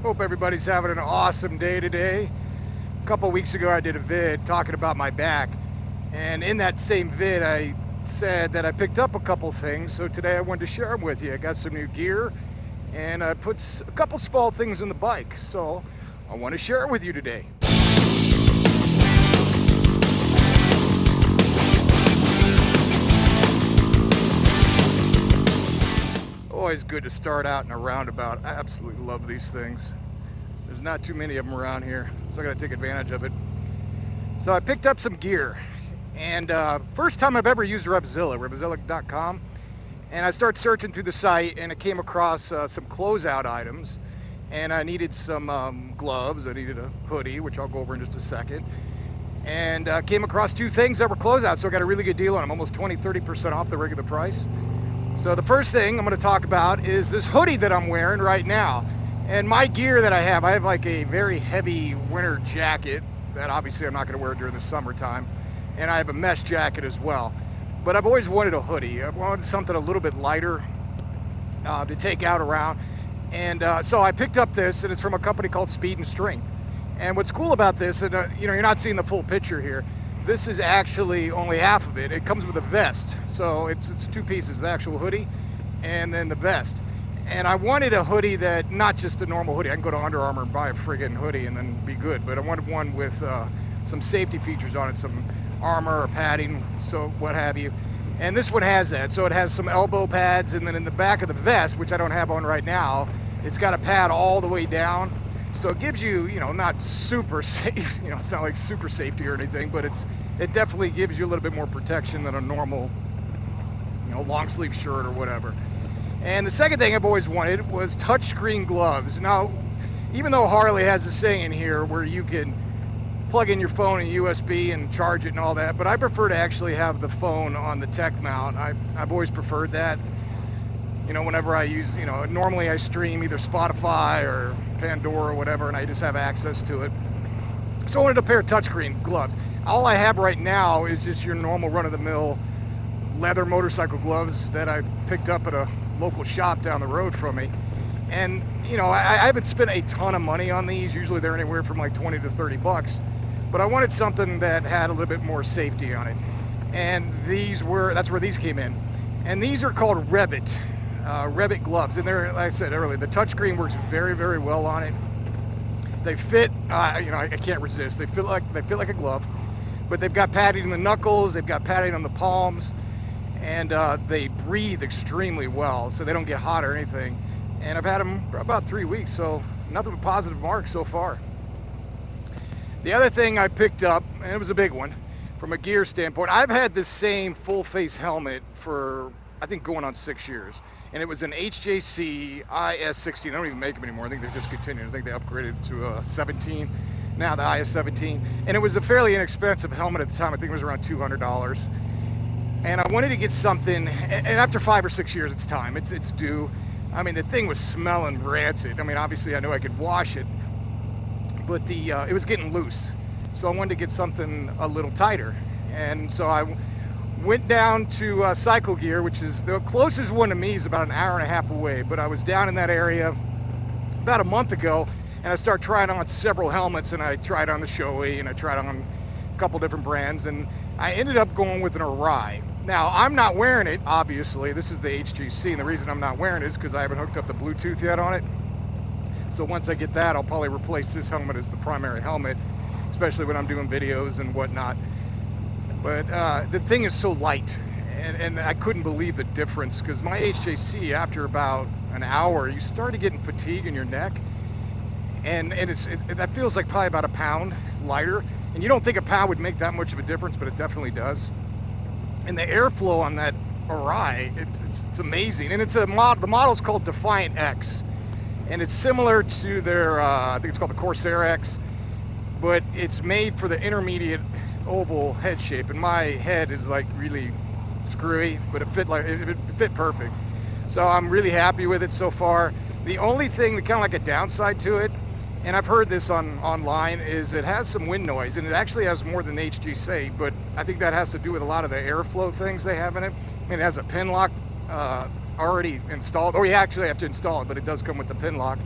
Hope everybody's having an awesome day today. A couple weeks ago I did a vid talking about my back, and in that same vid I said that I picked up a couple things, so today I wanted to share them with you. I got some new gear and I put a couple small things in the bike, so I want to share it with you today. Always good to start out in a roundabout. I absolutely love these things. There's not too many of them around here, so I gotta take advantage of it. So I picked up some gear, and first time I've ever used revzilla.com, and I started searching through the site, and I came across some closeout items, and I needed some gloves. I needed a hoodie, which I'll go over in just a second, and came across two things that were closeout, so I got a really good deal on them, almost 20-30% off the regular price. So the first thing I'm going to talk about is this hoodie that I'm wearing right now. And my gear that I have like a very heavy winter jacket that obviously I'm not going to wear during the summertime. And I have a mesh jacket as well. But I've always wanted a hoodie. I wanted something a little bit lighter to take out around. And so I picked up this, and it's from a company called Speed and Strength. And what's cool about this, and you're not seeing the full picture here, this is actually only half of it. It comes with a vest. So it's two pieces, the actual hoodie and then the vest. And I wanted a hoodie that, not just a normal hoodie. I can go to Under Armour and buy a friggin' hoodie and then be good. But I wanted one with some safety features on it, some armor or padding, so what have you. And this one has that. So it has some elbow pads, and then in the back of the vest, which I don't have on right now, it's got a pad all the way down. So it gives you, not super safe, it's not like super safety or anything, but it definitely gives you a little bit more protection than a normal, long sleeve shirt or whatever. And the second thing I've always wanted was touchscreen gloves. Now, even though Harley has a saying here where you can plug in your phone and USB and charge it and all that, but I prefer to actually have the phone on the tech mount. I've always preferred that. Whenever I use, normally I stream either Spotify or Pandora or whatever, and I just have access to it. So I wanted a pair of touchscreen gloves. All I have right now is just your normal run-of-the-mill leather motorcycle gloves that I picked up at a local shop down the road from me. And, I haven't spent a ton of money on these. Usually they're anywhere from like 20 to 30 bucks. But I wanted something that had a little bit more safety on it. And that's where these came in. And these are called rev-it. rev-it gloves, and they're, like I said earlier, the touchscreen works very, very well on it. They fit, I can't resist. They feel like a glove, but they've got padding in the knuckles, they've got padding on the palms, and they breathe extremely well, so they don't get hot or anything. And I've had them for about 3 weeks, so nothing but positive marks so far. The other thing I picked up, and it was a big one, from a gear standpoint, I've had this same full face helmet for, I think, going on 6 years. And it was an HJC IS-16. They don't even make them anymore. I think they've discontinued. I think they upgraded to 17, now the IS-17. And it was a fairly inexpensive helmet at the time. I think it was around $200. And I wanted to get something, and after 5 or 6 years, it's time. It's due. I mean, the thing was smelling rancid. I mean, obviously I knew I could wash it, but it was getting loose. So I wanted to get something a little tighter. And so I went down to Cycle Gear, which is the closest one to me, is about an hour and a half away. But I was down in that area about a month ago, and I started trying on several helmets, and I tried on the Shoei, and I tried on a couple different brands, and I ended up going with an Arai. Now, I'm not wearing it, obviously. This is the HGC, and the reason I'm not wearing it is because I haven't hooked up the Bluetooth yet on it. So once I get that, I'll probably replace this helmet as the primary helmet, especially when I'm doing videos and whatnot. But the thing is so light, and I couldn't believe the difference, because my HJC, after about an hour, you started getting fatigue in your neck, and that feels like probably about a pound lighter. And you don't think a pound would make that much of a difference, but it definitely does. And the airflow on that Arai, it's amazing. And the model's called Defiant X, and it's similar to their, I think it's called the Corsair X, but it's made for the intermediate oval head shape, and my head is like really screwy, but it fit perfect. So I'm really happy with it so far. The only thing that kind of like a downside to it, and I've heard this online, is it has some wind noise, and it actually has more than HGC, but I think that has to do with a lot of the airflow things they have in it. I mean, it has a pin lock already installed, or you actually have to install it, but it does come with the pin lock.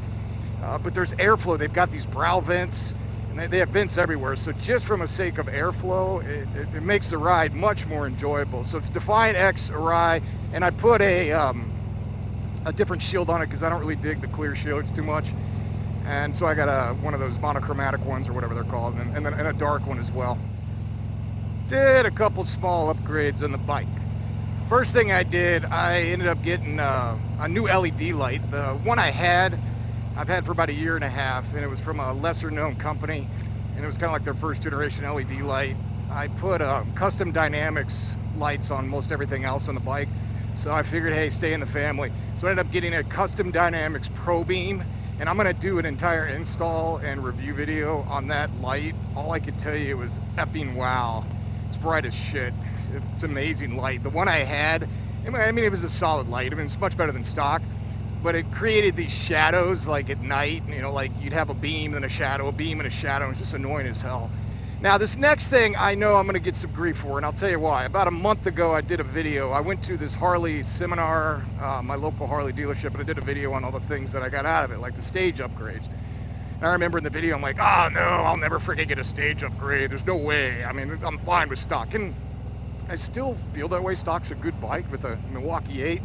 but there's airflow. They've got these brow vents, and they have vents everywhere. So just from a sake of airflow, it makes the ride much more enjoyable. So it's Defiant X Arai, and I put a different shield on it because I don't really dig the clear shield. It's too much. And so I got one of those monochromatic ones or whatever they're called, and a dark one as well. Did a couple small upgrades on the bike. First thing I did, I ended up getting a new LED light. The one I've had for about a year and a half, and it was from a lesser known company, and it was kind of like their first generation LED light. I put custom dynamics lights on most everything else on the bike, so I figured, hey, stay in the family. So I ended up getting a custom dynamics ProBEAM, and I'm gonna do an entire install and review video on that light. All I could tell you was effing wow. It's bright as shit. It's amazing light. The one I had, I mean, it was a solid light. I mean, it's much better than stock, but it created these shadows like at night, you know, like you'd have a beam and a shadow, a beam and a shadow. It's just annoying as hell. Now, this next thing I know I'm gonna get some grief for, and I'll tell you why. About a month ago, I did a video. I went to this Harley seminar, my local Harley dealership, and I did a video on all the things that I got out of it, like the stage upgrades. And I remember in the video, I'm like, oh no, I'll never freaking get a stage upgrade. There's no way. I mean, I'm fine with stock. And I still feel that way. Stock's a good bike with a Milwaukee 8.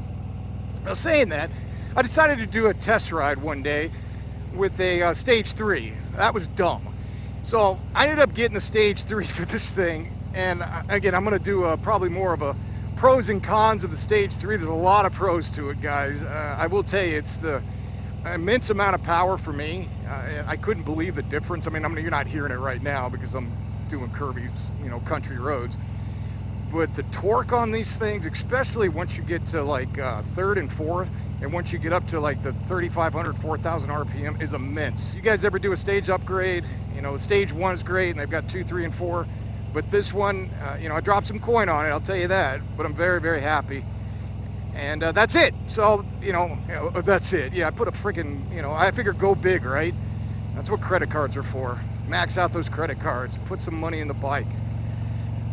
Now, saying that, I decided to do a test ride one day with a stage 3. That was dumb. So I ended up getting the stage 3 for this thing, and again, I'm going to do probably more of a pros and cons of the stage 3. There's a lot of pros to it, guys. I will tell you, it's the immense amount of power for me. I couldn't believe the difference. I mean, you're not hearing it right now because I'm doing curvy, you know, country roads. But the torque on these things, especially once you get to like third and fourth, and once you get up to like the 3,500, 4,000 RPM, is immense. You guys ever do a stage upgrade? You know, stage 1 is great, and they've got 2, 3, and 4. But this one, you know, I dropped some coin on it, I'll tell you that. But I'm very, very happy. And that's it. So, you know, that's it. Yeah, I put a freaking, you know, I figure go big, right? That's what credit cards are for. Max out those credit cards. Put some money in the bike.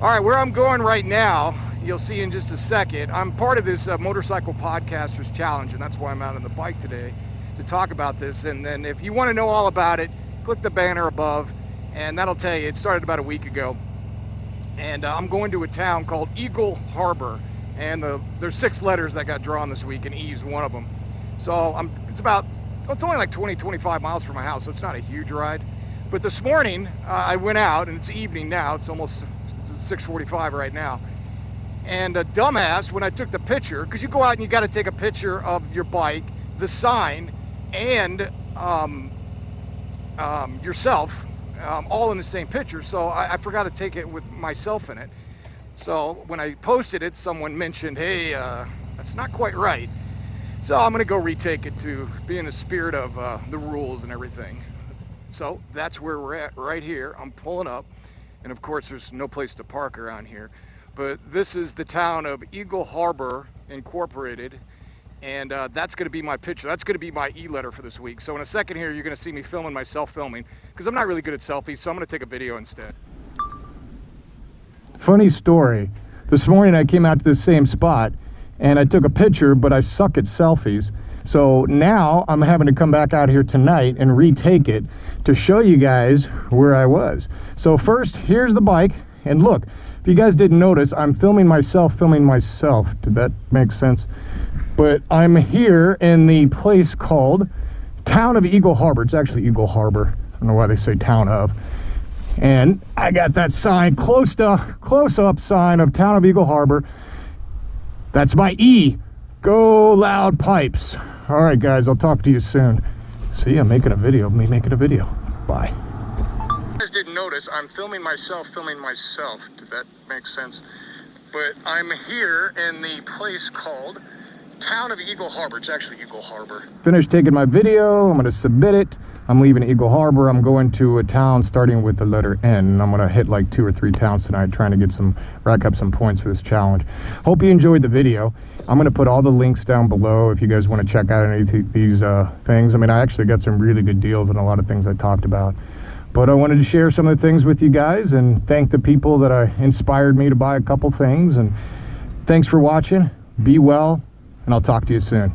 All right, where I'm going right now, you'll see in just a second. I'm part of this Motorcycle Podcasters Challenge, and that's why I'm out on the bike today to talk about this. And then if you want to know all about it, click the banner above, and that'll tell you. It started about a week ago. And I'm going to a town called Eagle Harbor. And there's 6 letters that got drawn this week, and E is one of them. So it's only like 20, 25 miles from my house, so it's not a huge ride. But this morning, I went out, and it's evening now. It's almost 6:45 right now. And a dumbass, when I took the picture, because you go out and you got to take a picture of your bike, the sign, and yourself, all in the same picture. So I forgot to take it with myself in it. So when I posted it, someone mentioned, hey, that's not quite right. So I'm gonna go retake it to be in the spirit of the rules and everything. So that's where we're at right here. I'm pulling up, and of course there's no place to park around here. But this is the town of Eagle Harbor Incorporated, and that's gonna be my picture. That's gonna be my E-letter for this week. So in a second here, you're gonna see me filming myself filming, because I'm not really good at selfies, so I'm gonna take a video instead. Funny story. This morning I came out to this same spot and I took a picture, but I suck at selfies. So now I'm having to come back out here tonight and retake it to show you guys where I was. So first, here's the bike. And look, if you guys didn't notice, I'm filming myself. Did that make sense? But I'm here in the place called Town of Eagle Harbor. It's actually Eagle Harbor. I don't know why they say Town of. And I got that sign, close-up sign of Town of Eagle Harbor. That's my E. Go loud pipes. All right, guys, I'll talk to you soon. See, I'm making a video of me making a video. Bye. You guys didn't notice, I'm filming myself. Did that make sense? But I'm here in the place called Town of Eagle Harbor. It's actually Eagle Harbor. Finished taking my video. I'm going to submit it. I'm leaving Eagle Harbor. I'm going to a town starting with the letter N. I'm going to hit like 2 or 3 towns tonight, trying to rack up some points for this challenge. Hope you enjoyed the video. I'm going to put all the links down below if you guys want to check out any of these things. I mean, I actually got some really good deals on a lot of things I talked about. But I wanted to share some of the things with you guys and thank the people that inspired me to buy a couple things. And thanks for watching. Be well, and I'll talk to you soon.